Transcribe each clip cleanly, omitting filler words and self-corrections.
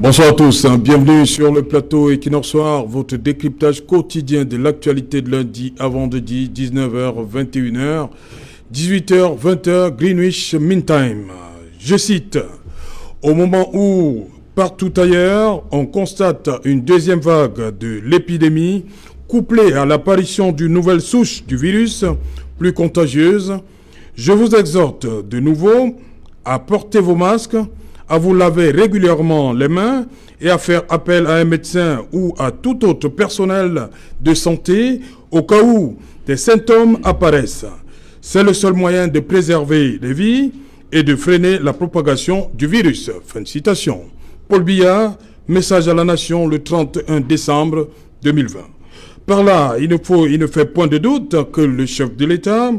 Bonsoir à tous, bienvenue sur le plateau Equinox Soir, votre décryptage quotidien de l'actualité de lundi à vendredi, 19h, 21h, 18h, 20h, Greenwich Mean Time. Je cite, au moment où, partout ailleurs, on constate une deuxième vague de l'épidémie, couplée à l'apparition d'une nouvelle souche du virus, plus contagieuse, je vous exhorte de nouveau à porter vos masques, à vous laver régulièrement les mains et à faire appel à un médecin ou à tout autre personnel de santé au cas où des symptômes apparaissent. C'est le seul moyen de préserver les vies et de freiner la propagation du virus. Fin de citation. Paul Biya, message à la nation le 31 décembre 2020. Par là, il ne fait point de doute que le chef de l'État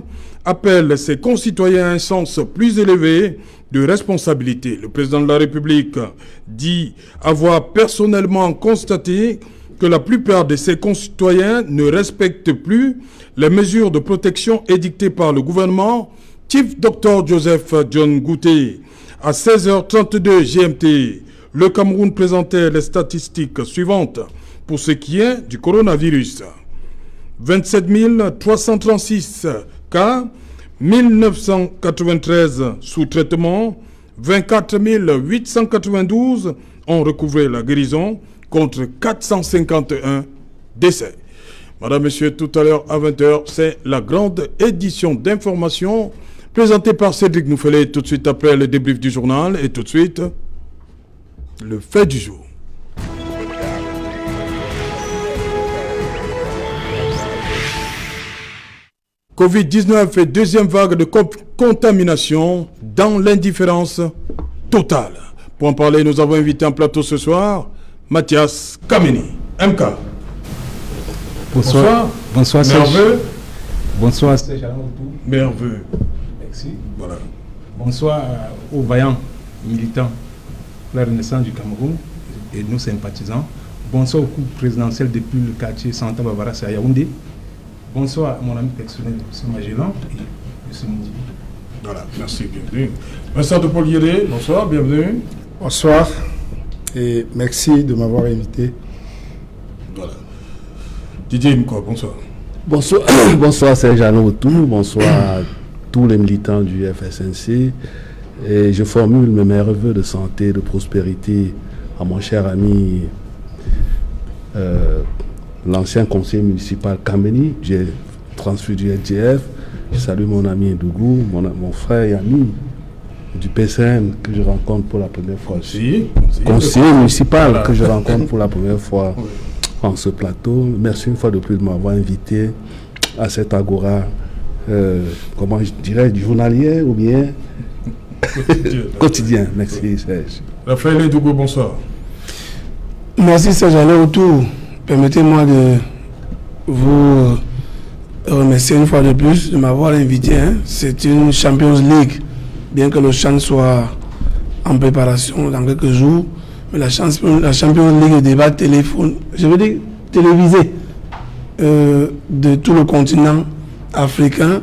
appelle ses concitoyens à un sens plus élevé de responsabilité. Le président de la République dit avoir personnellement constaté que la plupart de ses concitoyens ne respectent plus les mesures de protection édictées par le gouvernement. Chief Dr Joseph John Gouté, à 16h32 GMT, le Cameroun présentait les statistiques suivantes pour ce qui est du coronavirus. 27 336 cas, 1993 sous traitement, 24 892 ont recouvré la guérison contre 451 décès. Madame, Monsieur, tout à l'heure à 20h, c'est la grande édition d'information présentée par Cédric Noufelet tout de suite après le débrief du journal et tout de suite le fait du jour. Covid-19 et deuxième vague de contamination dans l'indifférence totale. Pour en parler, nous avons invité en plateau ce soir Mathias Kameni. MK. Bonsoir. Bonsoir, Merveilleux. Bonsoir, Serge. Merveilleux. Merci. Voilà. Bonsoir aux vaillants militants de la Renaissance du Cameroun et nos sympathisants. Bonsoir au couple présidentiel depuis le quartier Santa Barbara, c'est à Yaoundé. Bonsoir à mon ami personnel, M. Magellan et M. Moundi. Voilà, merci, bienvenue. Vincent de Paul Yéré, bonsoir, bienvenue. Bonsoir et merci de m'avoir invité. Voilà. Didier Mko, bonsoir. Bonsoir, bonsoir Serge Anotou, bonsoir à tous les militants du FSNC. Et je formule mes meilleurs vœux de santé, de prospérité à mon cher ami l'ancien conseiller municipal Kameni. J'ai transféré du LGF. Je salue mon ami Ndougou, mon frère et ami du PCN que je rencontre pour la première fois. Conseiller municipal voilà. Que je rencontre pour la première fois en ce plateau. Merci une fois de plus de m'avoir invité à cette agora, comment je dirais, du journalier ou bien quotidien. Merci Serge. Raphaël Ndougou, bonsoir. Merci Serge Anotou. Permettez-moi de vous remercier une fois de plus de m'avoir invité. C'est une Champions League, bien que le CHAN soit en préparation dans quelques jours. Mais la Champions League, le débat télévisé de tout le continent africain.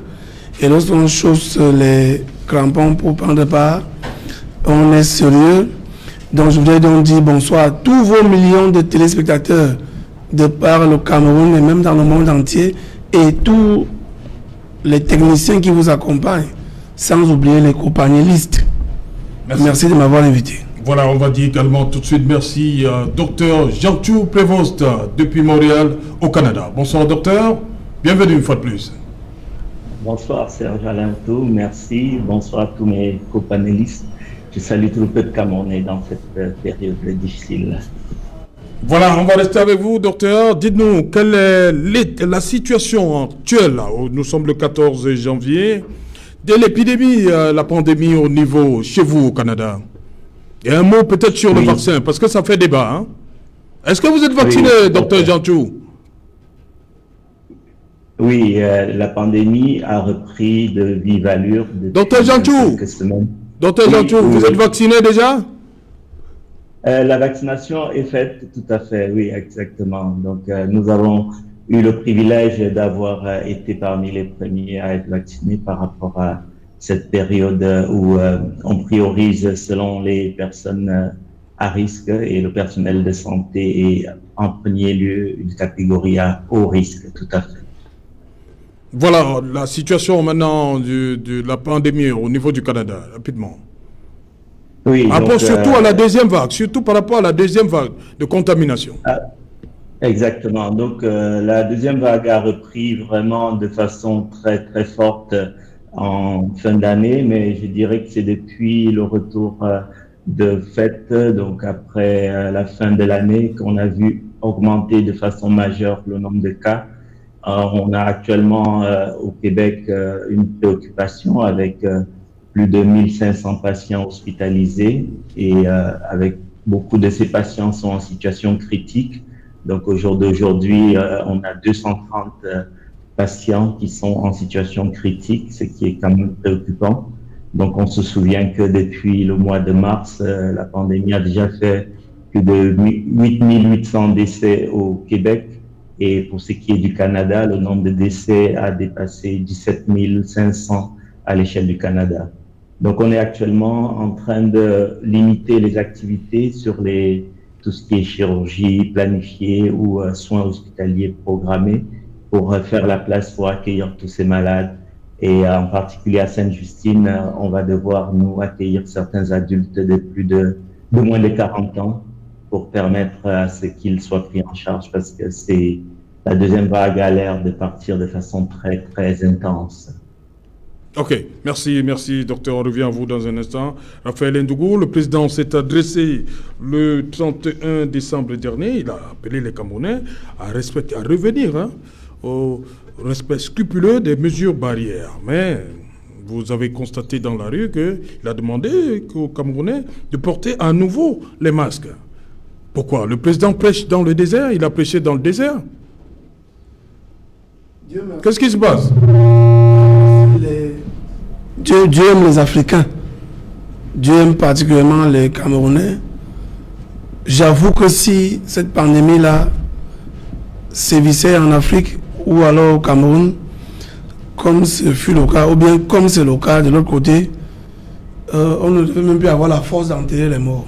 Et lorsqu'on chausse les crampons pour prendre part, on est sérieux. Donc je voudrais donc dire bonsoir à tous vos millions de téléspectateurs de par le Cameroun et même dans le monde entier, et tous les techniciens qui vous accompagnent, sans oublier les compagnellistes. Merci de m'avoir invité. Voilà, on va dire également tout de suite merci docteur Jean-Chou Prévost depuis Montréal au Canada. Bonsoir docteur, bienvenue une fois de plus. Bonsoir Serge Alentou, merci. Bonsoir à tous mes copanélistes. Je salue tout le peuple camerounais dans cette période difficile. Voilà, on va rester avec vous, docteur. Dites-nous, quelle est la situation actuelle, nous sommes le 14 janvier, de l'épidémie, la pandémie au niveau chez vous au Canada? Et un mot peut-être sur le vaccin, parce que ça fait débat. Est-ce que vous êtes vacciné, docteur Jean-Chou? Oui, la pandémie a repris de vive allure. Docteur Jean-Chou, vous êtes vacciné déjà? La vaccination est faite, tout à fait, oui, exactement. Donc, nous avons eu le privilège d'avoir été parmi les premiers à être vaccinés par rapport à cette période où on priorise selon les personnes à risque et le personnel de santé est en premier lieu une catégorie à haut risque, tout à fait. Voilà la situation maintenant de la pandémie au niveau du Canada, rapidement. Oui, donc, surtout à la deuxième vague, surtout par rapport à la deuxième vague de contamination. Exactement. Donc, la deuxième vague a repris vraiment de façon très, très forte en fin d'année, mais je dirais que c'est depuis le retour de fête, donc après la fin de l'année, qu'on a vu augmenter de façon majeure le nombre de cas. On a actuellement au Québec une préoccupation avec plus de 1500 patients hospitalisés et avec beaucoup de ces patients sont en situation critique. Donc au jour d'aujourd'hui, on a 230 patients qui sont en situation critique, ce qui est quand même préoccupant. Donc on se souvient que depuis le mois de mars, la pandémie a déjà fait plus de 8800 décès au Québec. Et pour ce qui est du Canada, le nombre de décès a dépassé 17 500 à l'échelle du Canada. Donc on est actuellement en train de limiter les activités sur tout ce qui est chirurgie planifiée ou soins hospitaliers programmés pour faire la place pour accueillir tous ces malades. Et en particulier à Sainte-Justine, on va devoir nous accueillir certains adultes de moins de 40 ans pour permettre à ce qu'ils soient pris en charge parce que la deuxième vague a l'air de partir de façon très, très intense. Ok, merci, docteur. On revient à vous dans un instant. Raphaël Ndougou, le président s'est adressé le 31 décembre dernier. Il a appelé les Camerounais à revenir au respect scrupuleux des mesures barrières. Mais vous avez constaté dans la rue qu'il a demandé aux Camerounais de porter à nouveau les masques. Pourquoi? Le président prêche dans le désert, il a prêché dans le désert. Qu'est-ce qui se passe? Dieu aime les Africains. Dieu aime particulièrement les Camerounais. J'avoue que si cette pandémie-là sévissait en Afrique ou alors au Cameroun, comme ce fut le cas, ou bien comme c'est le cas de l'autre côté, on ne devait même plus avoir la force d'enterrer les morts.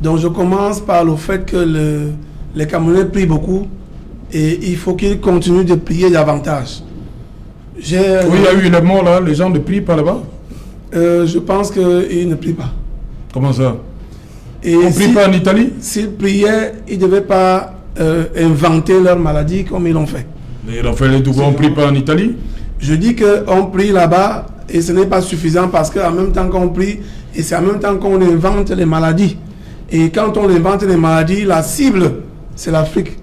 Donc je commence par le fait que les Camerounais prient beaucoup et il faut qu'ils continuent de prier davantage. Oui, il y a eu les morts là, les gens ne prient pas là-bas? Je pense qu'ils ne prient pas. Comment ça? On ne prie pas en Italie? S'ils priaient, ils ne devaient pas inventer leur maladie comme ils l'ont fait. Mais Raphaël Ndougou, on ne prie pas en Italie? Je dis qu'on prie là-bas et ce n'est pas suffisant parce qu'en même temps qu'on prie, et c'est en même temps qu'on invente les maladies. Et quand on invente les maladies, la cible, c'est l'Afrique.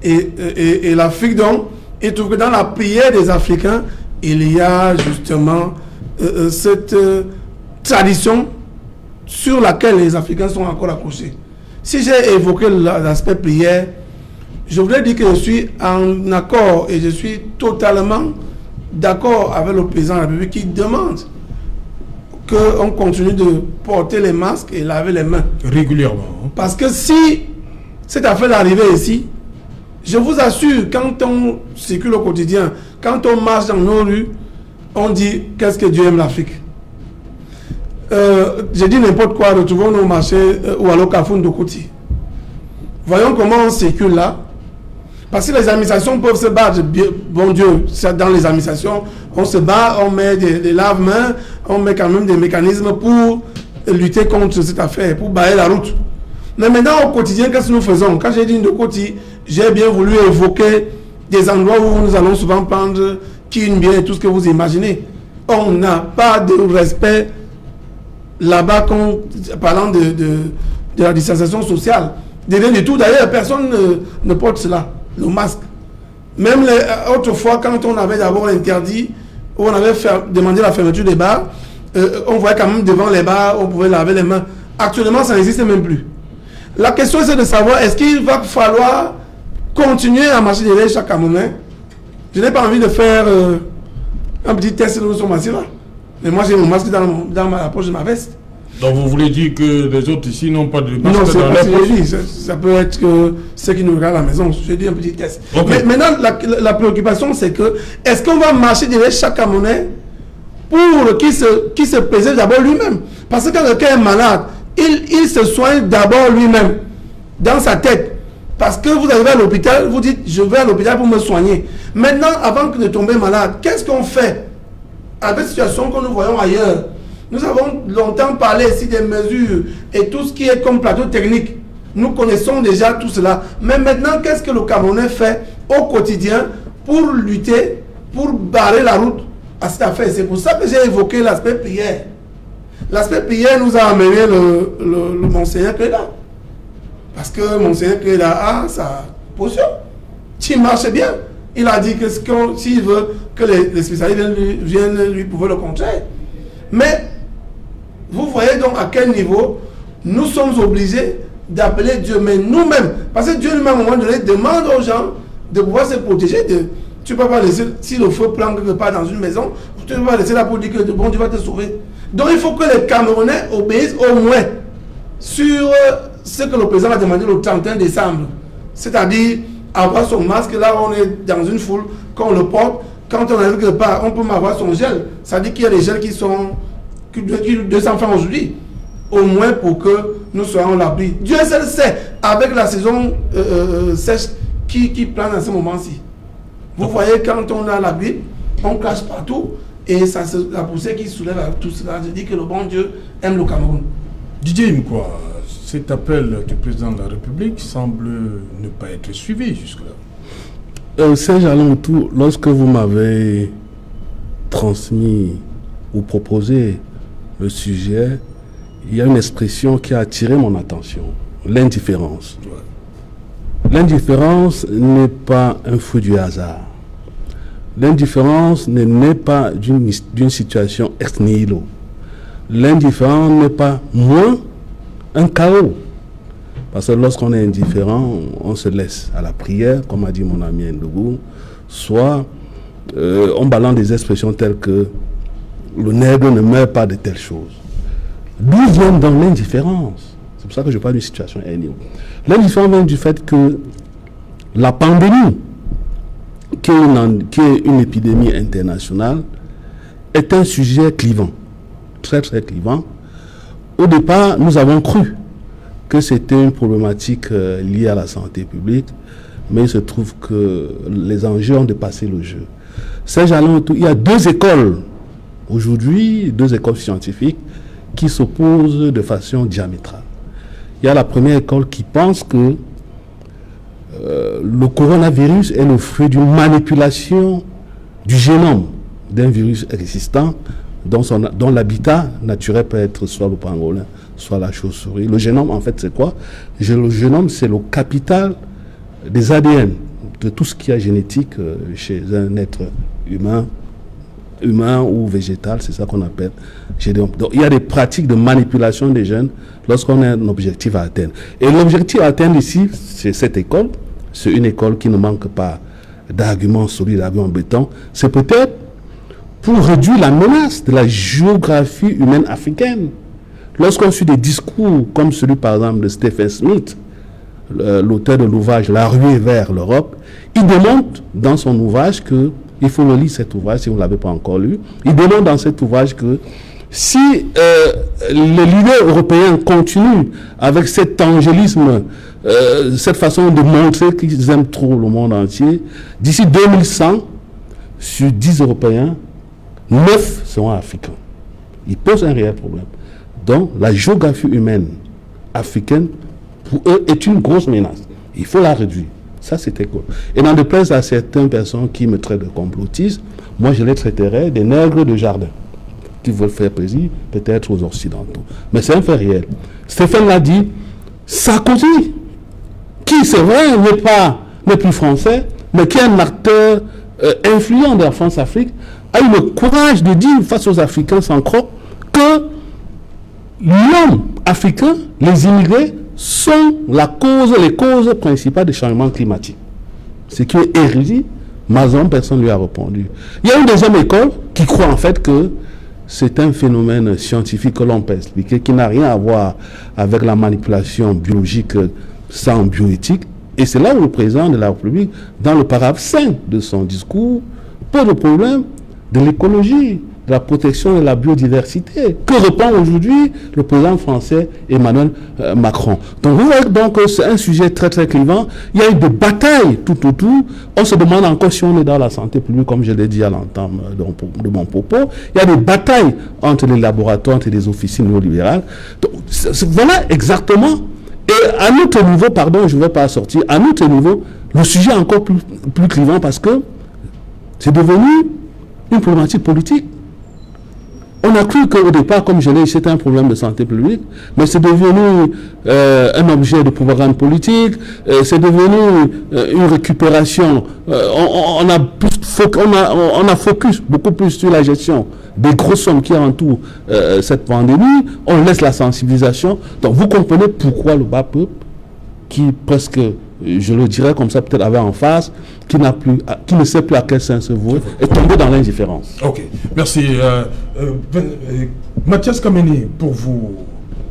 Et l'Afrique, donc, il trouve que dans la prière des Africains, il y a justement cette tradition sur laquelle les Africains sont encore accrochés. Si j'ai évoqué l'aspect prière, je voudrais dire que je suis en accord et je suis totalement d'accord avec le président de la République qui demande qu'on continue de porter les masques et laver les mains. Régulièrement. Parce que si cette affaire arrivait ici, je vous assure, quand on circule au quotidien, quand on marche dans nos rues, on dit qu'est-ce que Dieu aime l'Afrique. Je dis n'importe quoi, retrouvons nos marchés ou à l'Okafoun de Kouti. Voyons comment on circule là. Parce que les administrations peuvent se battre, bon Dieu, dans les administrations, on se bat, on met des lave-mains, on met quand même des mécanismes pour lutter contre cette affaire, pour balayer la route. Mais maintenant, au quotidien, qu'est-ce que nous faisons? Quand j'ai dit de Kouti, j'ai bien voulu évoquer des endroits où nous allons souvent prendre Kinbien et tout ce que vous imaginez. On n'a pas de respect là-bas, parlant de la distanciation sociale. De rien du tout. D'ailleurs, personne ne porte cela, le masque. Même autrefois, quand on avait d'abord interdit, ou on avait demandé la fermeture des bars, on voyait quand même devant les bars, on pouvait laver les mains. Actuellement, ça n'existe même plus. La question, c'est de savoir, est-ce qu'il va falloir continuer à marcher derrière chaque Camerounais? Je n'ai pas envie de faire un petit test de son masque là. Mais moi, j'ai mon masque dans la poche de ma veste. Donc vous voulez dire que les autres ici n'ont pas de masque? Non, c'est pas ce que je dis. Ça peut être que ceux qui nous regardent à la maison. Je dis un petit test. Okay. Mais maintenant, la préoccupation, c'est que est-ce qu'on va marcher derrière chaque Camerounais pour qu'il se préserve d'abord lui-même? Parce que quand quelqu'un est malade, il se soigne d'abord lui-même, dans sa tête. Parce que vous arrivez à l'hôpital, vous dites, je vais à l'hôpital pour me soigner. Maintenant, avant de tomber malade, qu'est-ce qu'on fait avec la situation que nous voyons ailleurs? Nous avons longtemps parlé ici des mesures et tout ce qui est comme plateau technique. Nous connaissons déjà tout cela. Mais maintenant, qu'est-ce que le Camerounais fait au quotidien pour lutter, pour barrer la route à cette affaire? C'est pour ça que j'ai évoqué l'aspect prière. L'aspect prière nous a amené le Monseigneur Cléda. Parce que Monseigneur Cléda a sa position qui marche bien. Il a dit que s'il veut que les spécialistes viennent lui prouver le contraire. Mais vous voyez donc à quel niveau nous sommes obligés d'appeler Dieu, mais nous-mêmes, parce que Dieu lui-même à un moment donné demande aux gens de pouvoir se protéger. Tu ne peux pas laisser, si le feu prend quelque part dans une maison, tu ne peux pas laisser là pour dire que bon Dieu va te sauver. Donc il faut que les Camerounais obéissent au moins sur ce que le président a demandé le 31 décembre. C'est-à-dire avoir son masque, là on est dans une foule, quand on le porte, quand on arrive quelque part, on peut avoir son gel. Ça dit qu'il y a des gels qui sont 200 francs aujourd'hui, au moins pour que nous soyons à l'abri. Dieu seul sait, avec la saison sèche qui plane à ce moment-ci. Vous voyez, quand on a la grippe, on crache partout, et ça, la poussière qui soulève avec tout cela. Je dis que le bon Dieu aime le Cameroun. Didier Imkwa, cet appel du président de la République semble ne pas être suivi jusque-là. Serge Alantou, lorsque vous m'avez transmis ou proposé le sujet, il y a une expression qui a attiré mon attention, l'indifférence. Ouais. L'indifférence n'est pas un fruit du hasard. L'indifférence ne naît pas d'une situation ex nihilo. L'indifférence n'est pas moins un chaos. Parce que lorsqu'on est indifférent, on se laisse à la prière, comme a dit mon ami Ndougou, soit on balance des expressions telles que le nègre ne meurt pas de telles choses. D'où vient donc l'indifférence? C'est pour ça que je parle d'une situation énième. L'indifférence vient du fait que la pandémie, qui est une épidémie internationale, est un sujet clivant, très très clivant. Au départ, nous avons cru que c'était une problématique liée à la santé publique, mais il se trouve que les enjeux ont dépassé le jeu. Serge Alantou, il y a deux écoles aujourd'hui, deux écoles scientifiques qui s'opposent de façon diamétrale. Il y a la première école qui pense que le coronavirus est le fruit d'une manipulation du génome d'un virus résistant dont l'habitat naturel peut être soit le pangolin, soit la chauve-souris. Le génome, en fait, c'est quoi? Le génome, c'est le capital des ADN, de tout ce qui est génétique chez un être humain ou végétal, c'est ça qu'on appelle génome. Donc, il y a des pratiques de manipulation des gènes lorsqu'on a un objectif à atteindre. Et l'objectif à atteindre ici, c'est cette école. C'est une école qui ne manque pas d'arguments solides, d'arguments béton. C'est peut-être pour réduire la menace de la géographie humaine africaine. Lorsqu'on suit des discours comme celui, par exemple, de Stephen Smith, l'auteur de l'ouvrage La ruée vers l'Europe, il démontre dans son ouvrage que, il faut le lire cet ouvrage si vous ne l'avez pas encore lu, il démontre dans cet ouvrage que si les leaders européens continuent avec cet angélisme, cette façon de montrer qu'ils aiment trop le monde entier, d'ici 2100, sur 10 Européens, 9 seront africains. Ils posent un réel problème. Donc, la géographie humaine africaine, pour eux, est une grosse menace. Il faut la réduire. Ça, c'était cool. Et dans de plaise à certaines personnes qui me traitent de complotistes, moi, je les traiterais des nègres de jardin, qui veulent faire plaisir, peut-être aux Occidentaux. Mais c'est un fait réel. Stéphane l'a dit, Sarkozy, qui, c'est vrai, n'est plus français, mais qui est un acteur influent de la France-Afrique, a eu le courage de dire face aux Africains sans croc que l'homme africain, les immigrés, sont les causes principales du changement climatique. Ce qui est érudit, Mazon, personne ne lui a répondu. Il y a une deuxième école qui croit en fait que c'est un phénomène scientifique que l'on peut expliquer, qui n'a rien à voir avec la manipulation biologique sans bioéthique. Et c'est là où le président de la République, dans le paragraphe 5 de son discours, pose le problème de l'écologie, de la protection de la biodiversité. Que répond aujourd'hui le président français Emmanuel Macron. Donc vous voyez donc que c'est un sujet très très clivant. Il y a eu des batailles tout autour. On se demande encore si on est dans la santé publique, comme je l'ai dit à l'entame de mon propos. Il y a des batailles entre les laboratoires, entre les officines néolibérales. Donc, voilà exactement. Et à notre niveau, pardon, je ne vais pas sortir, à notre niveau, le sujet est encore plus clivant parce que c'est devenu une problématique politique. On a cru qu'au départ, comme je l'ai dit, c'était un problème de santé publique, mais c'est devenu un objet de propagande politique, c'est devenu une récupération. On a focus beaucoup plus sur la gestion des grosses sommes qui entourent cette pandémie. On laisse la sensibilisation. Donc vous comprenez pourquoi le bas peuple, qui presque, je le dirais comme ça, peut-être avait en face, qui ne sait plus à quel sens se vouer, est tombé dans l'indifférence. Ok, merci. Mathias Kameni, pour vous,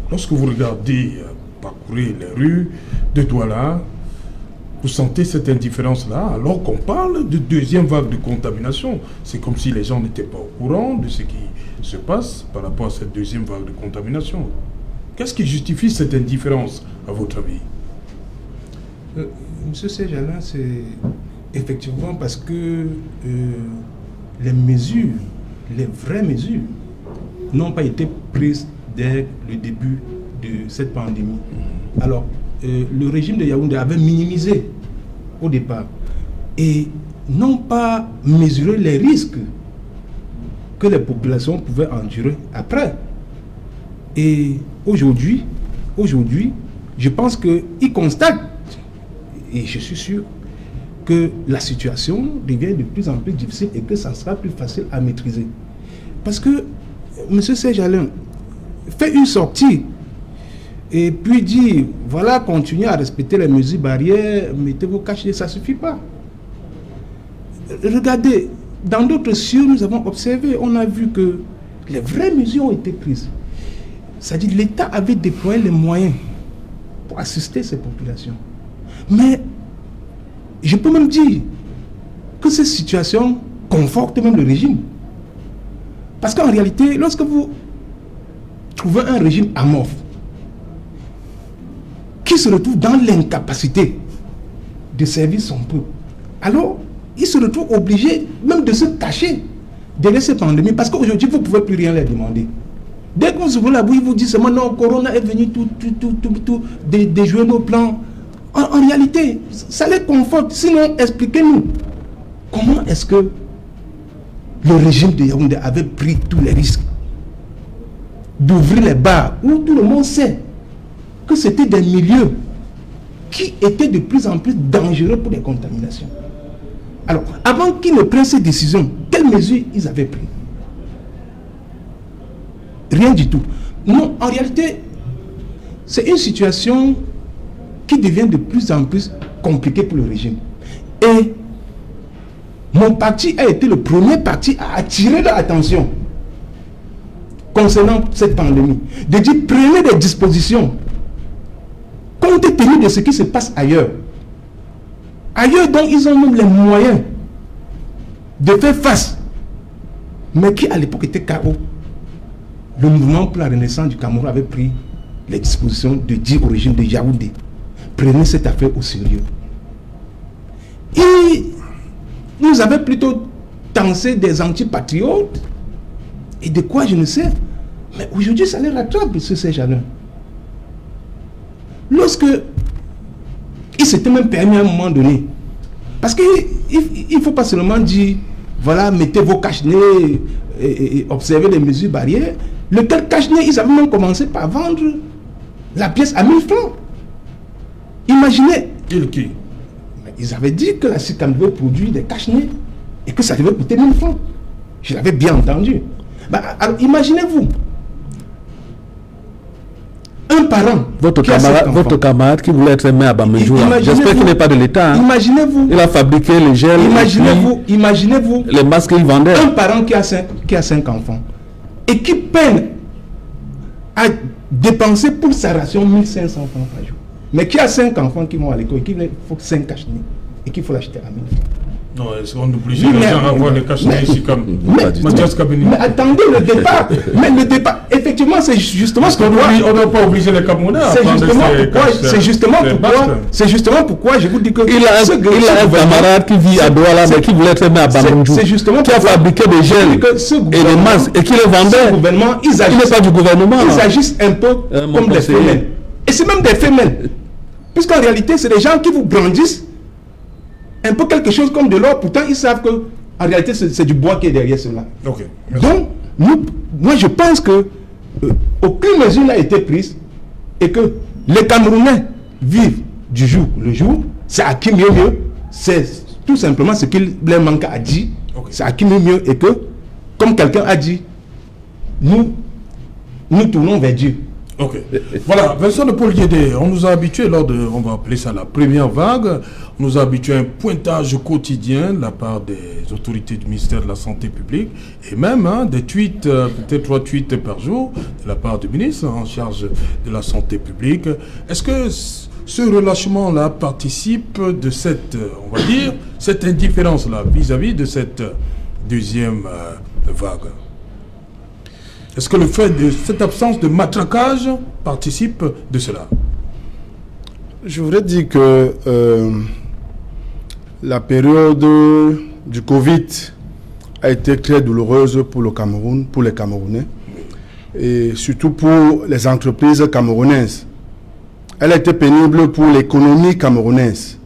lorsque vous regardez parcourir les rues de Douala, vous sentez cette indifférence-là, alors qu'on parle de deuxième vague de contamination. C'est comme si les gens n'étaient pas au courant de ce qui se passe par rapport à cette deuxième vague de contamination. Qu'est-ce qui justifie cette indifférence, à votre avis? Monsieur Sejalin, c'est effectivement parce que les mesures, les vraies mesures, n'ont pas été prises dès le début de cette pandémie. Alors, le régime de Yaoundé avait minimisé au départ et n'ont pas mesuré les risques que les populations pouvaient endurer après. Et aujourd'hui, je pense qu'ils constatent, et je suis sûr, que la situation devient de plus en plus difficile et que ça sera plus facile à maîtriser. Parce que M. Sejalin fait une sortie et puis dit, voilà, continuez à respecter les mesures barrières, mettez vos cachets, ça ne suffit pas. Regardez, dans d'autres cieux, nous avons observé, on a vu que les vraies mesures ont été prises. C'est-à-dire que l'État avait déployé les moyens pour assister ces populations. Mais je peux même dire que cette situation conforte même le régime. Parce qu'en réalité, lorsque vous trouvez un régime amorphe, qui se retrouve dans l'incapacité de servir son peuple, alors il se retrouve obligé même de se cacher derrière cette pandémie, parce qu'aujourd'hui, vous ne pouvez plus rien leur demander. Dès que vous ouvrez la bouille, ils vous disent seulement non, Corona est venu tout déjouer nos plans. En réalité, ça les conforte. Sinon, expliquez-nous, comment est-ce que le régime de Yaoundé avait pris tous les risques d'ouvrir les bars où tout le monde sait que c'était des milieux qui étaient de plus en plus dangereux pour les contaminations. Alors, avant qu'ils ne prennent ces décisions, quelles mesures ils avaient prises? Rien du tout. Non, en réalité, c'est une situation qui devient de plus en plus compliquée pour le régime. Et mon parti a été le premier parti à attirer leur attention concernant cette pandémie. De dire, prenez des dispositions compte tenu de ce qui se passe ailleurs. Ailleurs, donc, ils ont même les moyens de faire face, mais qui à l'époque était KO. Le mouvement pour la renaissance du Cameroun avait pris les dispositions de dire au régime de Yaoundé, prenez cette affaire au sérieux. Et nous avait plutôt tensé des antipatriotes et de quoi je ne sais. Mais aujourd'hui, ça les rattrape, ce Sejalin. Lorsque il s'était même permis à un moment donné, parce qu'il ne faut pas seulement dire, voilà, mettez vos cache-nez et observez les mesures barrières. Le tel cache-nez, ils avaient même commencé par vendre la pièce à 1000 francs. Imaginez. Ils avaient dit que la SICAM devait produire des cache-nez et que ça devait coûter 1000 francs. Je l'avais bien entendu. Alors imaginez-vous. Un parent. Votre camarade qui voulait être maire à Bamidjoula. J'espère qu'il n'est pas de l'État. Hein. Imaginez-vous. Il a fabriqué les gels. Imaginez-vous. Les masques qu'il vendait. Un parent qui a 5 enfants et qui peine à dépenser pour sa ration 1500 francs par jour. Mais qui a 5 enfants qui vont à l'école et qui faut 5 cache-nez et qu'il faut l'acheter à 1000 francs. Non, on oblige les gens à avoir le cachet ici comme Mathias Kabini. Mais attendez le départ. Mais le départ, effectivement, c'est justement ce qu'on doit. On n'a pas obligé les Camerounais. C'est justement pourquoi je vous dis que. Il a un camarade qui vit à Douala, mais qui voulait être mis à Bamandjou. C'est justement qui a fabriqué des gels et des masques et qui les vendait. Ce gouvernement, il n'est pas du gouvernement. Ils agissent un peu comme des femelles. Et c'est même des femelles. Puisqu'en réalité, c'est des gens qui vous brandissent un peu quelque chose comme de l'or, pourtant ils savent que en réalité c'est du bois qui est derrière cela. Okay, donc moi je pense que aucune mesure n'a été prise et que les Camerounais vivent du jour le jour. C'est à qui mieux, c'est tout simplement ce qu'il leur manque à dire. C'est à qui mieux et que, comme quelqu'un a dit, nous tournons vers Dieu. Ok. Voilà, Vincent de Paul Guédé, on nous a habitués lors de, on va appeler ça la première vague, on nous a habitués à un pointage quotidien de la part des autorités du ministère de la Santé publique et même des tweets, peut-être 3 tweets par jour de la part du ministre en charge de la Santé publique. Est-ce que ce relâchement-là participe de cette, on va dire, cette indifférence-là vis-à-vis de cette deuxième vague? Est-ce que le fait de cette absence de matraquage participe de cela? Je voudrais dire que la période du Covid a été très douloureuse pour le Cameroun, pour les Camerounais, et surtout pour les entreprises camerounaises. Elle a été pénible pour l'économie camerounaise,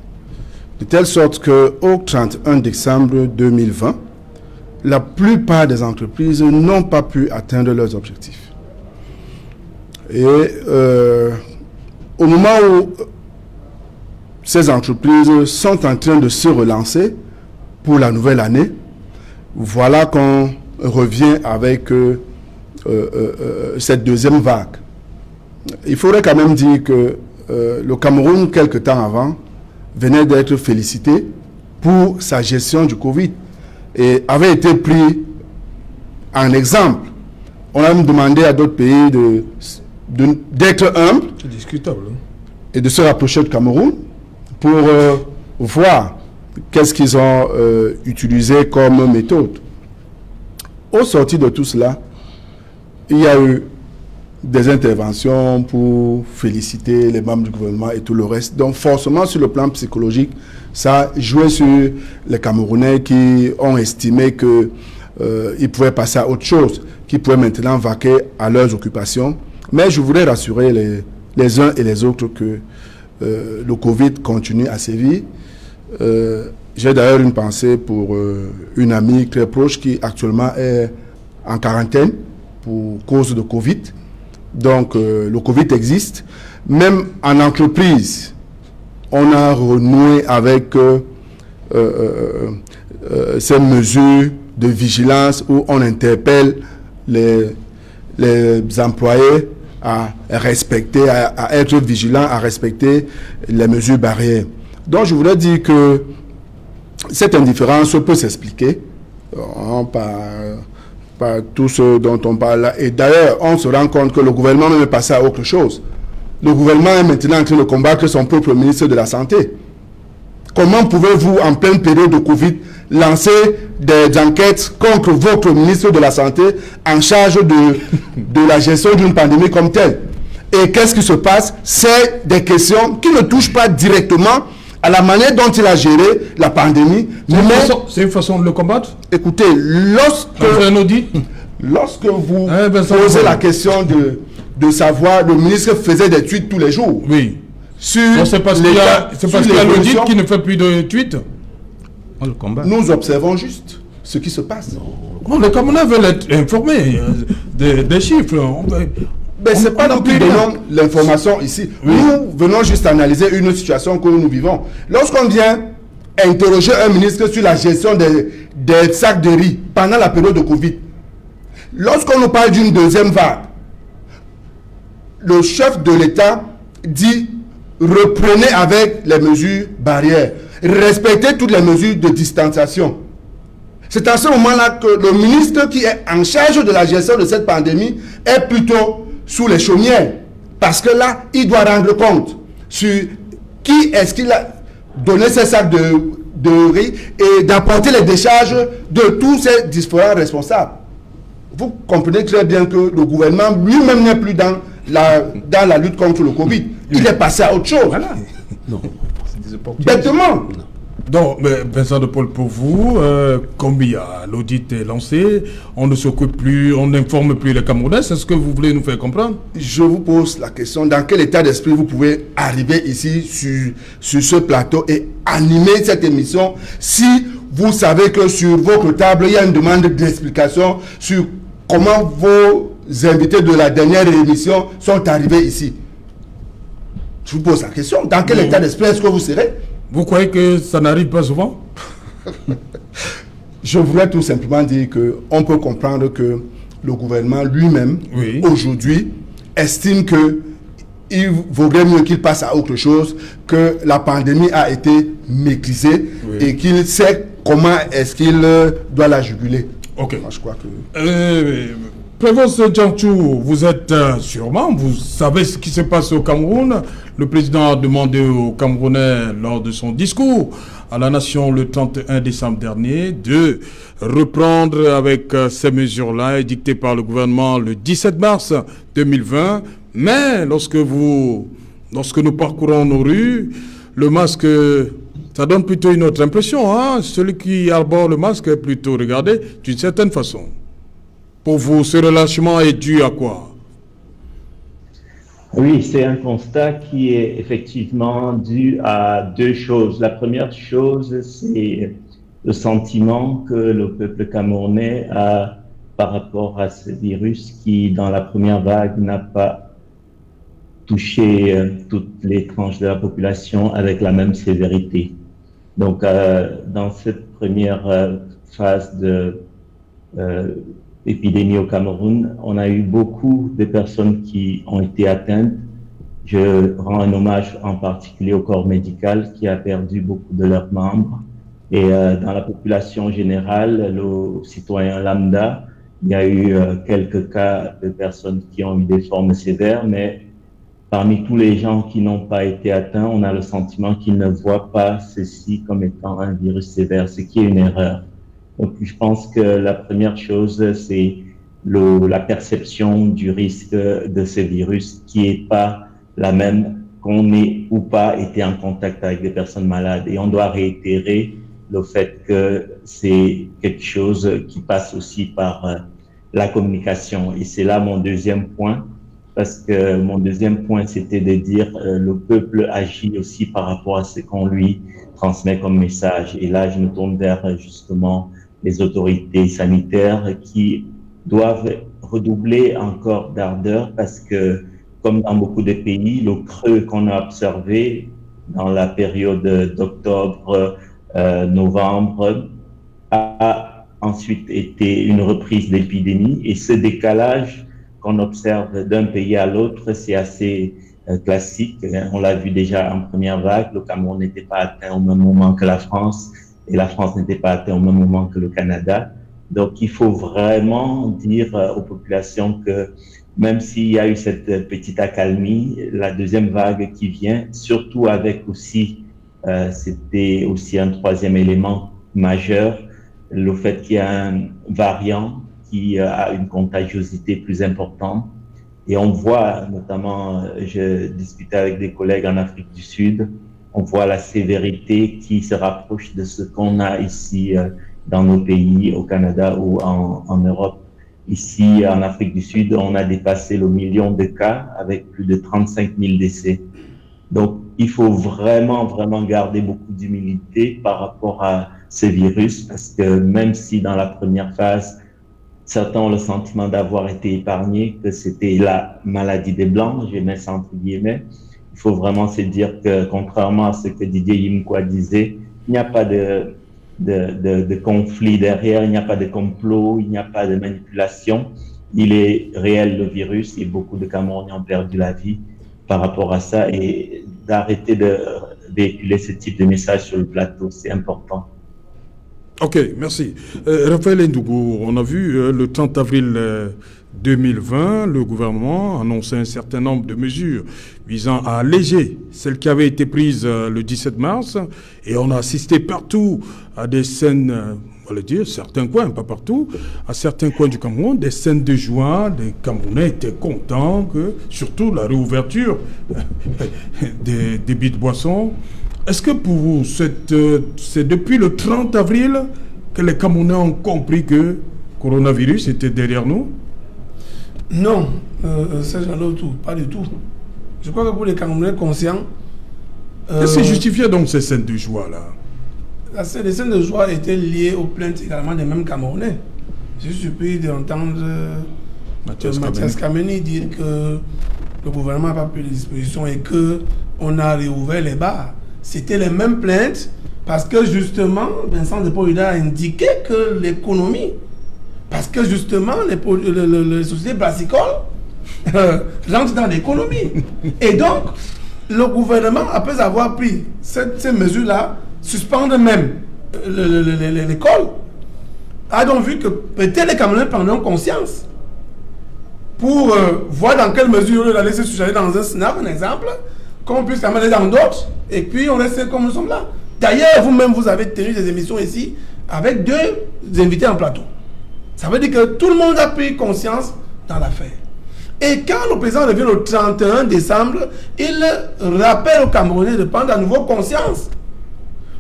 de telle sorte qu'au 31 décembre 2020, la plupart des entreprises n'ont pas pu atteindre leurs objectifs. Et au moment où ces entreprises sont en train de se relancer pour la nouvelle année, voilà qu'on revient avec cette deuxième vague. Il faudrait quand même dire que le Cameroun, quelque temps avant, venait d'être félicité pour sa gestion du Covid et avait été pris en exemple. On a même demandé à d'autres pays d'être humbles. C'est discutable. Et de se rapprocher du Cameroun pour voir qu'est-ce qu'ils ont utilisé comme méthode. Au sorti de tout cela, il y a eu des interventions pour féliciter les membres du gouvernement et tout le reste. Donc forcément, sur le plan psychologique, ça jouait sur les Camerounais qui ont estimé qu'ils pouvaient passer à autre chose, qu'ils pouvaient maintenant vaquer à leurs occupations. Mais je voudrais rassurer les uns et les autres que le Covid continue à sévir. J'ai d'ailleurs une pensée pour une amie très proche qui actuellement est en quarantaine pour cause de Covid. Donc le Covid existe. Même en entreprise, on a renoué avec ces mesures de vigilance où on interpelle les employés à respecter, à être vigilants, à respecter les mesures barrières. Donc je voudrais dire que cette indifférence peut s'expliquer par tout ce dont on parle là. Et d'ailleurs, on se rend compte que le gouvernement même est passé à autre chose. Le gouvernement est maintenant en train de combattre son propre ministre de la Santé. Comment pouvez-vous, en pleine période de Covid, lancer des enquêtes contre votre ministre de la Santé en charge de la gestion d'une pandémie comme telle? Et qu'est-ce qui se passe? C'est des questions qui ne touchent pas directement à la manière dont il a géré la pandémie. C'est une façon de le combattre? Écoutez, lorsque vous posez la question de savoir, le ministre faisait des tweets tous les jours. Oui. C'est parce qu'il y a l'audit qui ne fait plus de tweets. On le combat. Nous observons juste ce qui se passe. Non, les Camerounais veulent être informés des chiffres. Mais ce n'est pas nous qui donnons l'information ici. Oui. Nous venons juste analyser une situation que nous vivons. Lorsqu'on vient interroger un ministre sur la gestion des sacs de riz pendant la période de Covid, lorsqu'on nous parle d'une deuxième vague, le chef de l'État dit reprenez avec les mesures barrières, respectez toutes les mesures de distanciation. C'est à ce moment-là que le ministre qui est en charge de la gestion de cette pandémie est plutôt sous les chaumières. Parce que là, il doit rendre compte sur qui est-ce qu'il a donné ces sacs de et d'apporter les décharges de tous ces différents responsables. Vous comprenez très bien que le gouvernement lui-même n'est plus dans la lutte contre le Covid. Il est passé à autre chose. Voilà. Non. Bêtement. Donc, Vincent de Paul, pour vous, comme l'audit est lancé, on ne s'occupe plus, on n'informe plus les Camerounais, c'est ce que vous voulez nous faire comprendre? Je vous pose la question, dans quel état d'esprit vous pouvez arriver ici sur ce plateau et animer cette émission si vous savez que sur votre table, il y a une demande d'explication sur comment vos invités de la dernière émission sont arrivés ici? Je vous pose la question, dans quel état d'esprit est-ce que vous serez? Vous croyez que ça n'arrive pas souvent? Je voudrais tout simplement dire qu'on peut comprendre que le gouvernement lui-même, Oui. aujourd'hui, estime qu'il vaudrait mieux qu'il passe à autre chose, que la pandémie a été maîtrisée, Oui. et qu'il sait comment est-ce qu'il doit la juguler. Ok. Moi, je crois que... Prévost Djanchou, vous êtes sûrement, vous savez ce qui se passe au Cameroun. Le président a demandé aux Camerounais, lors de son discours à la nation le 31 décembre dernier, de reprendre avec ces mesures-là édictées par le gouvernement le 17 mars 2020. Mais lorsque nous parcourons nos rues, le masque, ça donne plutôt une autre impression, hein? Celui qui arbore le masque est plutôt regardé d'une certaine façon. Pour vous, ce relâchement est dû à quoi? Oui, c'est un constat qui est effectivement dû à deux choses. La première chose, c'est le sentiment que le peuple camerounais a par rapport à ce virus qui, dans la première vague, n'a pas touché toutes les tranches de la population avec la même sévérité. Donc, dans cette première phase de épidémie au Cameroun, on a eu beaucoup de personnes qui ont été atteintes. Je rends un hommage en particulier au corps médical qui a perdu beaucoup de leurs membres. Et dans la population générale, le citoyen lambda, il y a eu quelques cas de personnes qui ont eu des formes sévères, mais parmi tous les gens qui n'ont pas été atteints, on a le sentiment qu'ils ne voient pas ceci comme étant un virus sévère, ce qui est une erreur. Donc, je pense que la première chose, c'est la perception du risque de ce virus qui est pas la même qu'on ait ou pas été en contact avec des personnes malades. Et on doit réitérer le fait que c'est quelque chose qui passe aussi par la communication. Et c'est là mon deuxième point, parce que mon deuxième point, c'était de dire le peuple agit aussi par rapport à ce qu'on lui transmet comme message. Et là, je me tourne vers justement les autorités sanitaires qui doivent redoubler encore d'ardeur parce que, comme dans beaucoup de pays, le creux qu'on a observé dans la période d'octobre, novembre, a ensuite été une reprise d'épidémie. Et ce décalage qu'on observe d'un pays à l'autre, c'est assez classique. On l'a vu déjà en première vague, le Cameroun n'était pas atteint au même moment que la France, et la France n'était pas atteinte au même moment que le Canada. Donc, il faut vraiment dire aux populations que même s'il y a eu cette petite accalmie, la deuxième vague qui vient, surtout avec aussi, c'était aussi un troisième élément majeur, le fait qu'il y a un variant qui a une contagiosité plus importante. Et on voit, notamment, je discutais avec des collègues en Afrique du Sud, on voit la sévérité qui se rapproche de ce qu'on a ici dans nos pays, au Canada ou en Europe. Ici, en Afrique du Sud, on a dépassé le 1 million de cas avec plus de 35 000 décès. Donc, il faut vraiment, vraiment garder beaucoup d'humilité par rapport à ce virus parce que même si dans la première phase, certains ont le sentiment d'avoir été épargnés, que c'était la maladie des Blancs, je mets ça entre guillemets, il faut vraiment se dire que, contrairement à ce que Didier Yimkwa disait, il n'y a pas de conflit derrière, il n'y a pas de complot, il n'y a pas de manipulation. Il est réel, le virus, et beaucoup de Camerounais ont perdu la vie par rapport à ça. Et d'arrêter de véhiculer ce type de message sur le plateau, c'est important. Ok, merci. Raphaël Ndougou, on a vu le 30 avril 2020, le gouvernement annonçait un certain nombre de mesures visant à alléger celles qui avaient été prises le 17 mars, et on a assisté partout à des scènes, on va le dire, certains coins, pas partout, à certains coins du Cameroun, des scènes de joie, les Camerounais étaient contents que, surtout la réouverture des débits de boissons. Est-ce que pour vous, c'est depuis le 30 avril que les Camerounais ont compris que le coronavirus était derrière nous? Non, Serge Alotou, pas du tout. Je crois que pour les Camerounais conscients... Qu'est-ce qui justifiait donc ces scènes de joie-là? Les scènes de joie étaient liées aux plaintes également des mêmes Camerounais. Je suis surpris d'entendre Mathias Kameni dire que le gouvernement n'a pas pris les dispositions et qu'on a réouvert les bars. C'était les mêmes plaintes parce que justement, Vincent Depoïda a indiqué que l'économie, parce que justement, les sociétés brassicoles rentrent dans l'économie. Et donc, le gouvernement, après avoir pris ces mesures-là, suspendre même l'école, a donc vu que peut-être les Camerounais prendront conscience pour voir dans quelle mesure la laisser se dans un SNAP, un exemple, qu'on puisse la mettre dans d'autres, et puis on reste comme nous sommes là. D'ailleurs, vous-même, vous avez tenu des émissions ici avec 2 invités en plateau. Ça veut dire que tout le monde a pris conscience dans l'affaire. Et quand le président revient le 31 décembre, il rappelle aux Camerounais de prendre à nouveau conscience.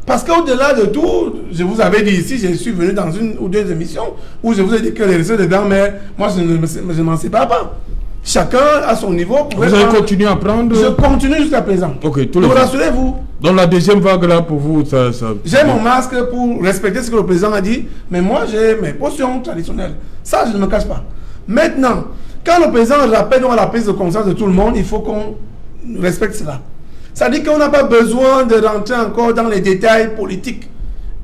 Parce qu'au-delà de tout, je vous avais dit ici, je suis venu dans 1 ou 2 émissions où je vous ai dit que les recettes de grand-mère, moi je ne m'en sépare pas. Chacun à son niveau. Vous allez continuer à prendre? Je continue jusqu'à présent. Ok, donc rassurez-vous. Dans la deuxième vague là, pour vous, ça... J'ai mon masque pour respecter ce que le président a dit, mais moi j'ai mes potions traditionnelles. Ça, je ne me cache pas. Maintenant, quand le président rappelle à la prise de conscience de tout le monde, il faut qu'on respecte cela. Ça dit qu'on n'a pas besoin de rentrer encore dans les détails politiques.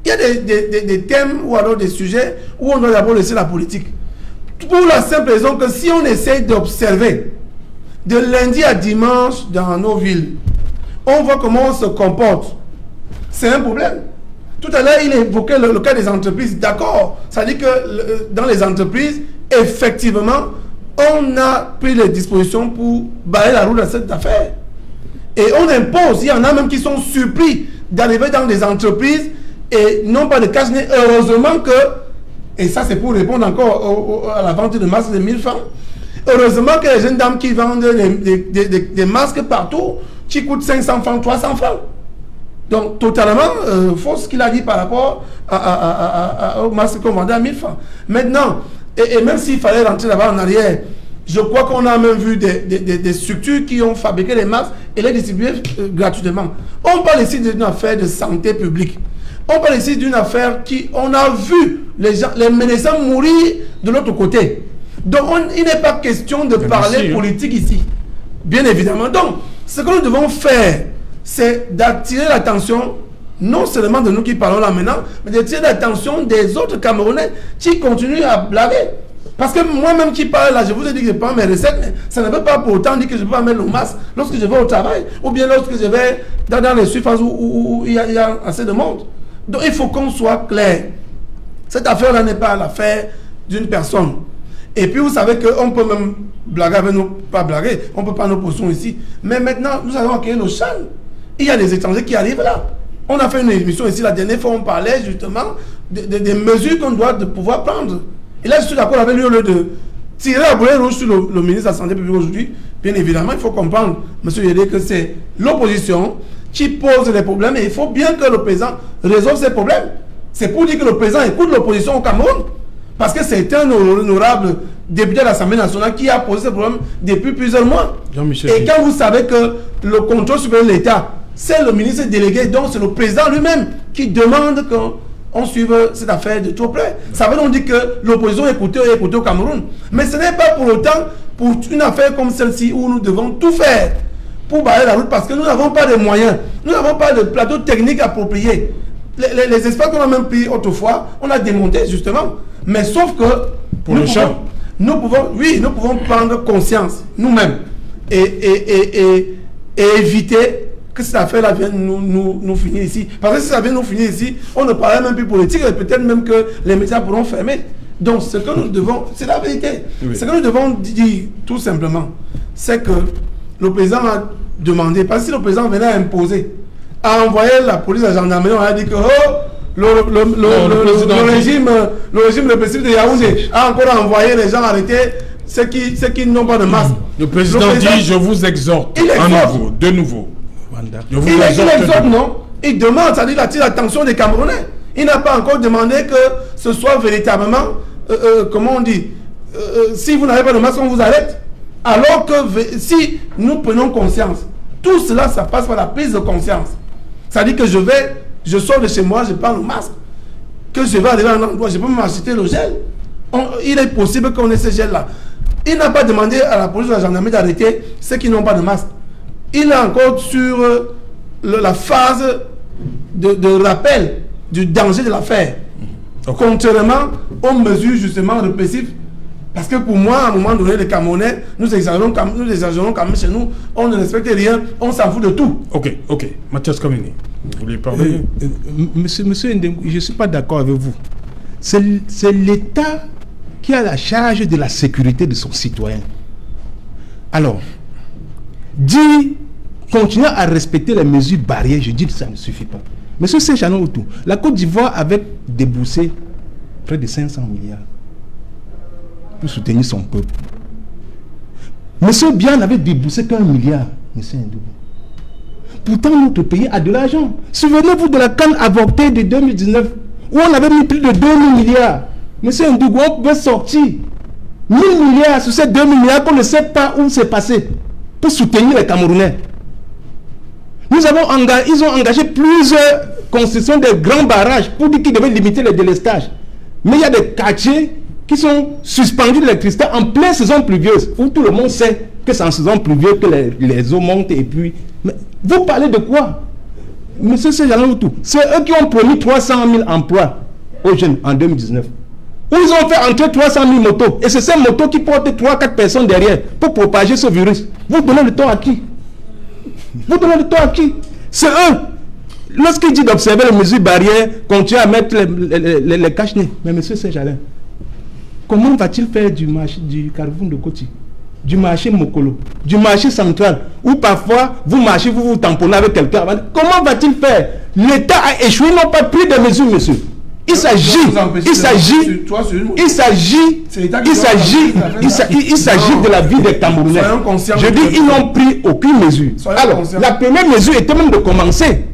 Il y a des thèmes ou alors des sujets où on doit d'abord laisser la politique. Pour la simple raison que si on essaie d'observer de lundi à dimanche dans nos villes, on voit comment on se comporte. C'est un problème. Tout à l'heure, il évoquait le cas des entreprises. D'accord. Ça dit que dans les entreprises, effectivement, on a pris les dispositions pour balayer la route de cette affaire. Et on impose, il y en a même qui sont surpris d'arriver dans des entreprises et non pas de cache-nez. Heureusement que, et ça c'est pour répondre encore à la vente de masques de 1000 francs, heureusement que les jeunes dames qui vendent des masques partout, qui coûtent 500 francs, 300 francs. Donc totalement faux ce qu'il a dit par rapport aux masques qu'on vendait à 1000 francs. Maintenant, et même s'il fallait rentrer là-bas en arrière, je crois qu'on a même vu des structures qui ont fabriqué les masques et les distribué gratuitement. On parle ici d'une affaire de santé publique. On parle ici d'une affaire qui, on a vu les médecins mourir de l'autre côté. Donc il n'est pas question de parler politique ici. Bien évidemment. Donc, ce que nous devons faire, c'est d'attirer l'attention, non seulement de nous qui parlons là maintenant, mais d'attirer l'attention des autres Camerounais qui continuent à blaguer. Parce que moi-même qui parle là, je vous ai dit que je prends mes recettes, mais ça ne veut pas pour autant dire que je peux pas mettre le masque lorsque je vais au travail, ou bien lorsque je vais dans les surfaces où il y a assez de monde. Donc il faut qu'on soit clair. Cette affaire-là n'est pas l'affaire d'une personne. Et puis vous savez qu'on peut même blaguer avec nous, pas blaguer, on peut prendre nos positions ici. Mais maintenant, nous allons accueillir nos chaînes. Il y a des étrangers qui arrivent là. On a fait une émission ici la dernière fois, on parlait justement des mesures qu'on doit pouvoir prendre. Et là, je suis d'accord avec lui, au lieu de tirer à boulet rouge sur le ministre de la Santé publique aujourd'hui. Bien évidemment, il faut comprendre, M. Yédé, que c'est l'opposition qui pose les problèmes et il faut bien que le président résolve ces problèmes. C'est pour dire que le président écoute l'opposition au Cameroun. Parce que c'est un honorable député de l'Assemblée nationale qui a posé ce problème depuis plusieurs mois. Et quand vous savez que le contrôle supérieur de l'État, c'est le ministre délégué, donc c'est le président lui-même qui demande qu'on suive cette affaire de trop près. Ça veut donc dire que l'opposition est écoutée au Cameroun. Mais ce n'est pas pour autant pour une affaire comme celle-ci où nous devons tout faire pour balayer la route parce que nous n'avons pas de moyens. Nous n'avons pas de plateau technique approprié. Les espaces qu'on a même pris autrefois, on a démonté justement. Mais sauf que nous pouvons prendre conscience nous-mêmes et éviter que cette affaire-là vienne nous finir ici. Parce que si ça vient nous finir ici, on ne parlera même plus politique et peut-être même que les médias pourront fermer. Donc ce que nous devons, c'est la vérité. Oui. Ce que nous devons dire tout simplement, c'est que le président a demandé, parce que si le président venait à imposer, à envoyer la police, la gendarmerie, on a dit que le régime répressif de Yaoundé a encore envoyé les gens arrêter ceux qui n'ont pas de masque. Le président dit, je vous exhorte, de nouveau. Il exhorte, non? Il demande, ça dit, il attire l'attention des Camerounais. Il n'a pas encore demandé que ce soit véritablement, comment on dit, si vous n'avez pas de masque, on vous arrête. Alors que si nous prenons conscience, tout cela, ça passe par la prise de conscience. Ça dit que je sors de chez moi, je prends le masque, que je vais arriver à un endroit, je peux m'acheter le gel. Il est possible qu'on ait ce gel-là. Il n'a pas demandé à la police ou à la gendarmerie d'arrêter ceux qui n'ont pas de masque. Il est encore sur la phase de rappel du danger de l'affaire. Contrairement aux mesures justement répressives. Parce que pour moi, à un moment donné, les Camerounais, nous exagérons quand même chez nous, on ne respecte rien, on s'en fout de tout. Ok. Mathias Kameni, vous voulez parler? Monsieur Ndengou, je ne suis pas d'accord avec vous. C'est l'État qui a la charge de la sécurité de son citoyen. Alors, continuer à respecter les mesures barrières, je dis que ça ne suffit pas. Monsieur Séchanon Outou, la Côte d'Ivoire avait déboursé près de 500 milliards pour soutenir son peuple. Monsieur Bian avait déboursé qu'1 milliard, monsieur Ndougou. Pourtant, notre pays a de l'argent. Souvenez-vous de la canne avortée de 2019, où on avait mis plus de 2000 milliards. Monsieur Ndougou, on pouvait sortir 1000 milliards sur ces 2000 milliards qu'on ne sait pas où c'est passé pour soutenir les Camerounais. Ils ont engagé plusieurs constructions de grands barrages pour dire qu'ils devaient limiter le délestage. Mais il y a des quartiers qui sont suspendus d'électricité en pleine saison pluvieuse, où tout le monde sait que c'est en saison pluvieuse que les eaux montent et puis... Mais vous parlez de quoi? Monsieur Séjalan Outou, c'est eux qui ont promis 300 000 emplois aux jeunes en 2019. Où ils ont fait entrer 300 000 motos. Et c'est ces motos qui portent 3-4 personnes derrière pour propager ce virus. Vous donnez le tort à qui? Vous donnez le tort à qui? C'est eux. Lorsqu'il dit d'observer les mesures barrières, continuer à mettre les cache-nez. Mais monsieur Séjalin, comment va-t-il faire du marché du Carrefour de Koti, du marché Mokolo, du marché central, où parfois vous marchez, vous tamponnez avec quelqu'un? Comment va-t-il faire? L'État a échoué, ils n'ont pas pris de mesures, monsieur. Il s'agit de la vie des Camerounais. Je dis, ils n'ont pris aucune mesure. Alors, la première mesure était même de commencer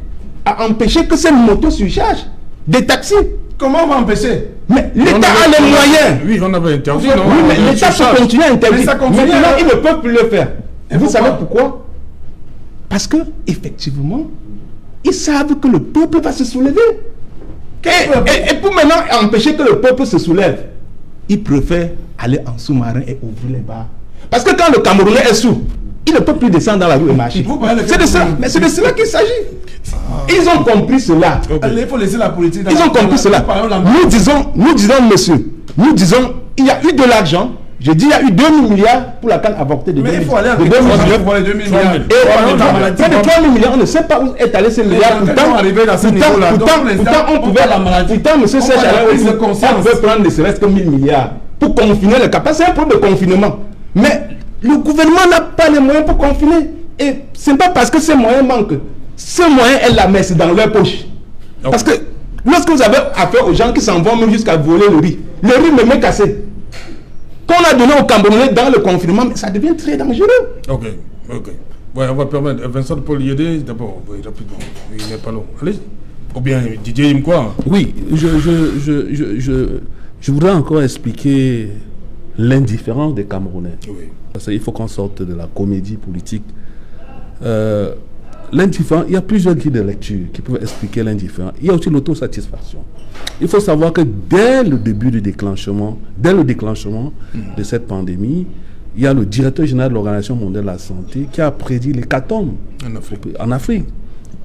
à empêcher que ces motos surchargent des taxis. Comment on va empêcher? Mais l'État a les moyens. Oui, on avait interdit. Oui, mais l'État peut continuer à interdire. Maintenant, ils ne peuvent plus le faire. Et vous savez pourquoi? Parce que, effectivement, ils savent que le peuple va se soulever. Et pour maintenant empêcher que le peuple se soulève, ils préfèrent aller en sous-marin et ouvrir les bars. Parce que quand le Camerounais est sous, il ne peut plus descendre dans la rue et marcher. C'est de ça, mais c'est de cela qu'il s'agit. Ils ont compris cela. Il faut laisser la politique. Ils ont compris cela. Nous disons, monsieur, il y a eu de l'argent. Je dis, il y a eu 2 milliards pour la canne avortée de 2019. Mais il faut aller avec 2 milliards. Et près de 3 milliards, on ne sait pas où est allé ces milliards. Pourtant, monsieur Séchalan, on veut prendre ne serait-ce que 1000 milliards pour confiner les cas. C'est un problème de confinement. Mais le gouvernement n'a pas les moyens pour confiner. Et ce n'est pas parce que ces moyens manquent. Ces moyens, elle la met dans leur poche. Parce que lorsque vous avez affaire aux gens qui s'en vont même jusqu'à voler le riz même est cassé. Qu'on a donné aux Camerounais dans le confinement, mais ça devient très dangereux. Ok. Ouais, on va permettre. Vincent Paul Yédé, d'abord, oui, rapidement. Il n'est pas long. Allez. Ou bien Didier Imkwa. Oui, je voudrais encore expliquer l'indifférence des Camerounais. Oui. Parce qu'il faut qu'on sorte de la comédie politique. L'indifférence, il y a plusieurs guides de lecture qui peuvent expliquer l'indifférence. Il y a aussi l'autosatisfaction. Il faut savoir que dès le début du déclenchement, de cette pandémie, il y a le directeur général de l'Organisation mondiale de la santé qui a prédit l'hécatombe en Afrique.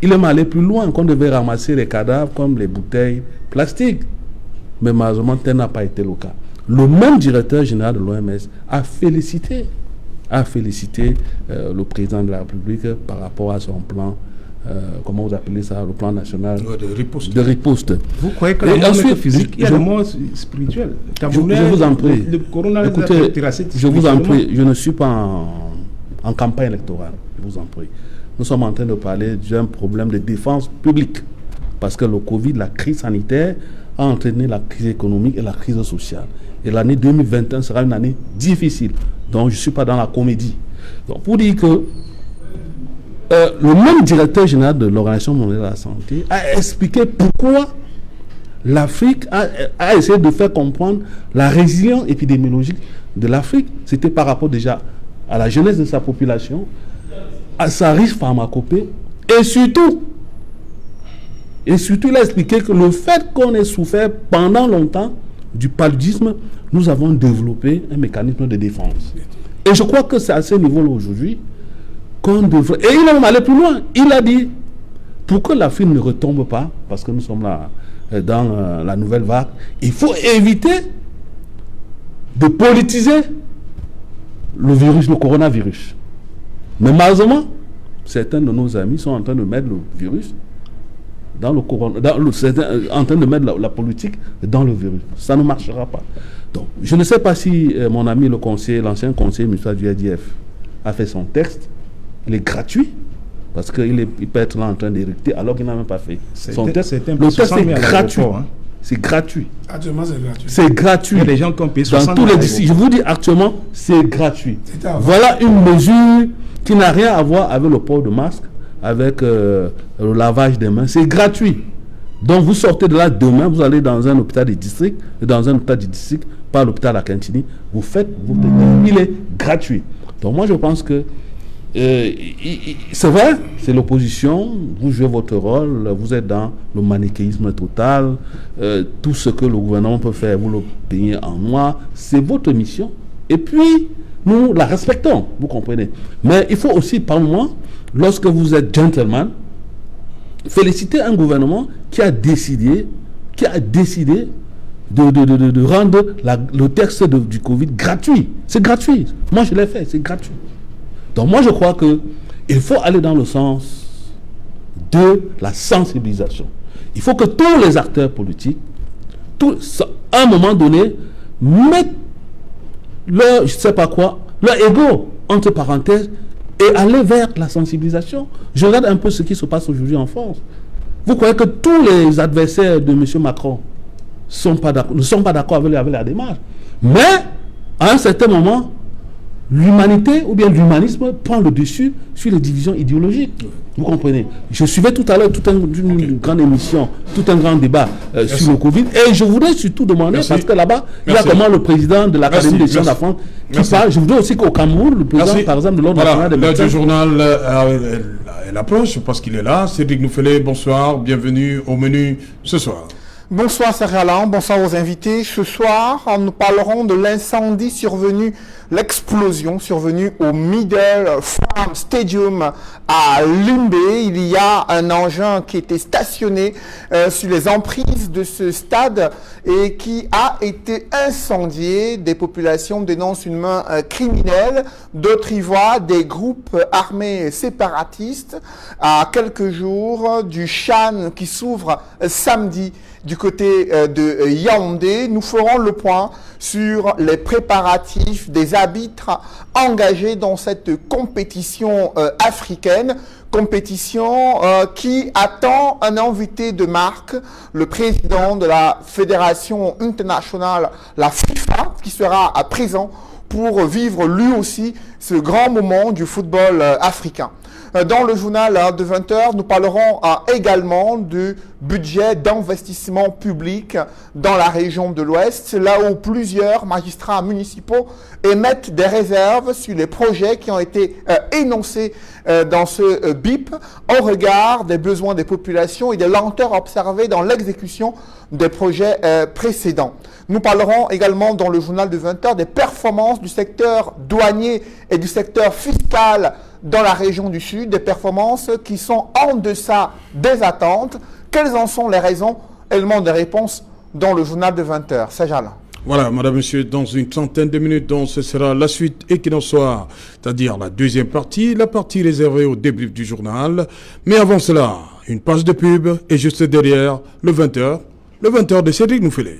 Il est allé plus loin, qu'on devait ramasser les cadavres comme les bouteilles plastiques. Mais malheureusement, tel n'a pas été le cas. Le même directeur général de l'OMS a félicité le président de la République par rapport à son plan comment vous appelez ça, le plan national de riposte. de riposte. Vous croyez que la mort n'est que physique, il y a la mort spirituelle. Je vous en prie. Le corona Écoutez, je vous en prie, je ne suis pas en campagne électorale, je vous en prie. Nous sommes en train de parler d'un problème de défense publique. Parce que le Covid, la crise sanitaire, a entraîné la crise économique et la crise sociale. Et l'année 2021 sera une année difficile. Donc, je ne suis pas dans la comédie. Donc, pour dire que le même directeur général de l'Organisation mondiale de la santé a expliqué pourquoi l'Afrique a essayé de faire comprendre la résilience épidémiologique de l'Afrique. C'était par rapport déjà à la jeunesse de sa population, à sa riche pharmacopée, et surtout, il a expliqué que le fait qu'on ait souffert pendant longtemps du paludisme, nous avons développé un mécanisme de défense. Et je crois que c'est à ce niveau-là aujourd'hui qu'on devrait... Et il a même allé plus loin. Il a dit, pour que l'Afrique ne retombe pas, parce que nous sommes là dans la nouvelle vague, il faut éviter de politiser le virus, le coronavirus. Mais malheureusement, certains de nos amis sont en train de mettre le virus dans le corona, en train de mettre la politique dans le virus. Ça ne marchera pas. Donc, je ne sais pas si mon ami le conseiller, l'ancien conseiller municipal du RDF a fait son texte. Il est gratuit parce qu'il peut être là en train d'érecter alors qu'il n'a même pas fait son texte. Le texte est gratuit. C'est gratuit. Actuellement, c'est gratuit. C'est gratuit. Il y a des gens qui ont payé dans tous les districts. Je vous dis actuellement, c'est gratuit. Voilà une mesure qui n'a rien à voir avec le port de masque, avec le lavage des mains. C'est gratuit. Donc vous sortez de là demain, vous allez dans un hôpital du district, pas l'hôpital à Kintini, vous faites votre test. Il est gratuit. Donc moi je pense que c'est vrai, c'est l'opposition, vous jouez votre rôle, vous êtes dans le manichéisme total, tout ce que le gouvernement peut faire, vous le payez en noir, c'est votre mission. Et puis, nous la respectons, vous comprenez. Mais il faut aussi, par moment, lorsque vous êtes gentleman, féliciter un gouvernement qui a décidé de rendre le texte du Covid gratuit. C'est gratuit. Moi, je l'ai fait, c'est gratuit. Donc moi, je crois qu'il faut aller dans le sens de la sensibilisation. Il faut que tous les acteurs politiques, à un moment donné, mettent leur, je ne sais pas quoi, leur ego, entre parenthèses, et aller vers la sensibilisation. Je regarde un peu ce qui se passe aujourd'hui en France. Vous croyez que tous les adversaires de M. Macron ne sont pas d'accord avec la démarche. Mais, à un certain moment, l'humanité ou bien l'humanisme prend le dessus sur les divisions idéologiques. Vous comprenez? Je suivais tout à l'heure une grande émission, tout un grand débat sur le Covid. Et je voudrais surtout demander, parce que là-bas, il y a comment le président de l'Académie des sciences de la France qui parle. Je voudrais aussi qu'au Cameroun, le président, par exemple, de l'Ordre national des médecins... L'heure du journal elle approche parce qu'il est là. Cédric Nouffelé, bonsoir. Bienvenue au menu ce soir. Bonsoir Serge Alain, bonsoir aux invités. Ce soir, nous parlerons de l'incendie survenu, l'explosion survenue au Middle Farm Stadium à Limbe. Il y a un engin qui était stationné sur les emprises de ce stade et qui a été incendié. Des populations dénoncent une main criminelle, d'autres y voient des groupes armés séparatistes à quelques jours du Chan qui s'ouvre samedi du côté de Yaoundé. Nous ferons le point sur les préparatifs des arbitres engagés dans cette compétition africaine, compétition qui attend un invité de marque, le président de la Fédération internationale, la FIFA, qui sera présent pour vivre lui aussi ce grand moment du football africain. Dans le journal de 20h, nous parlerons également du budget d'investissement public dans la région de l'Ouest, là où plusieurs magistrats municipaux émettent des réserves sur les projets qui ont été énoncés dans ce BIP au regard des besoins des populations et des lenteurs observées dans l'exécution des projets précédents. Nous parlerons également dans le journal de 20h des performances du secteur douanier et du secteur fiscal dans la région du Sud, des performances qui sont en deçà des attentes. Quelles en sont les raisons? Éléments de réponse dans le journal de 20h. Sajal. Voilà, madame, monsieur, dans une trentaine de minutes, donc ce sera la suite Equinox Soir, c'est-à-dire la deuxième partie, la partie réservée au débrief du journal. Mais avant cela, une page de pub et juste derrière, le 20h de Cédric Noufélé.